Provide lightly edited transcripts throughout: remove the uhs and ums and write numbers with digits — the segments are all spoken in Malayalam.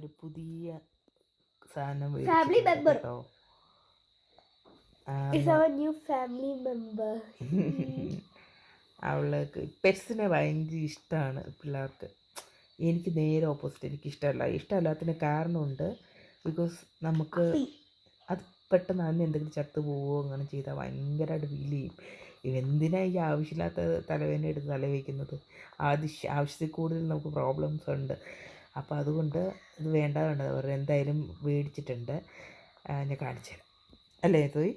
ഒരു പുതിയ സാധനം Family member. കേട്ടോ. Is our new family member. അവൾക്ക് പെറ്റ്സിനെ ഭയങ്കര ഇഷ്ടമാണ് പിള്ളേർക്ക്. എനിക്ക് നേരെ ഓപ്പോസിറ്റ്, എനിക്ക് ഇഷ്ടമല്ലാത്തതിന് കാരണമുണ്ട്. ബിക്കോസ് നമുക്ക് അത് പെട്ടെന്ന് അതിന് എന്തെങ്കിലും ചത്തു പോവുമോ അങ്ങനെ ചെയ്താൽ ഭയങ്കരമായിട്ട് ഫീൽ ചെയ്യും. എന്തിനാ ഈ ആവശ്യമില്ലാത്ത തലവേദന എടുത്ത് തലവയ്ക്കുന്നത്? ആവശ്യത്തിൽ കൂടുതൽ നമുക്ക് പ്രോബ്ലംസ് ഉണ്ട്. അപ്പോൾ അതുകൊണ്ട് ഇത് വേണ്ട അവർ എന്തായാലും മേടിച്ചിട്ടുണ്ട്. ഞാൻ കാണിച്ചു തരാം അല്ലേ തോയ്?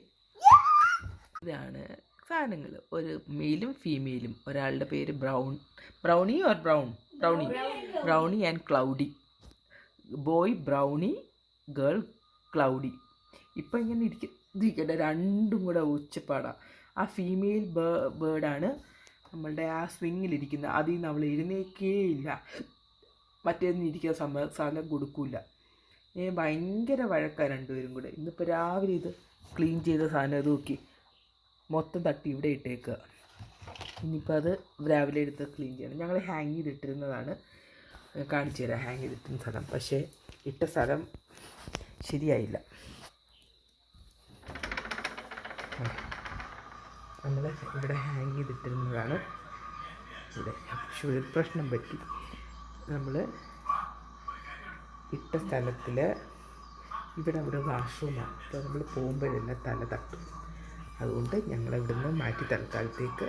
ഇതാണ് സാധനങ്ങൾ. ഒരു മെയിലും ഫീമെയിലും. ഒരാളുടെ പേര് brownie and cloudy. Boy brownie, girl cloudy. ഇപ്പം ഇങ്ങനെ ഇരിക്കട്ടെ, രണ്ടും കൂടെ ഉച്ചപ്പാടാണ്. ആ ഫീമെയിൽ ബേർഡാണ് നമ്മളുടെ ആ സ്വിങ്ങിലിരിക്കുന്നത്. അതിൽ നിന്ന് അവൾ എഴുന്നേക്കേയില്ല. മറ്റേന്ന് ഇരിക്കുന്ന സ്ഥലം കൊടുക്കില്ല. ഭയങ്കര വഴക്കാണ് രണ്ടുപേരും കൂടെ. ഇന്നിപ്പോൾ രാവിലെ ഇത് ക്ലീൻ ചെയ്ത സാധനം ഇത് നോക്കി മൊത്തം തട്ടി ഇവിടെ ഇട്ടേക്കുക. ഇനിയിപ്പോൾ അത് രാവിലെ എടുത്ത് ക്ലീൻ ചെയ്യണം. ഞങ്ങൾ ഹാങ് ചെയ്തിട്ടിരുന്നതാണ്, കാണിച്ചു തരാം ഹാങ് ചെയ്തിട്ടിരുന്ന സ്ഥലം. പക്ഷേ ഇട്ട സ്ഥലം ശരിയായില്ല. നമ്മൾ ഇവിടെ ഹാങ് ചെയ്തിട്ടിരുന്നതാണ്. ഇവിടെ പക്ഷെ ഒരു പ്രശ്നം പറ്റി. നമ്മൾ ഇട്ട സ്ഥലത്തിൽ ഇവിടെ വാഷ്റൂമാണ്. അപ്പോൾ നമ്മൾ പോകുമ്പോഴെല്ലാം തല തട്ടും. അതുകൊണ്ട് ഞങ്ങളിവിടുന്ന് മാറ്റി തൽക്കാലത്തേക്ക്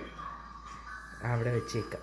അവിടെ വെച്ചേക്കാം.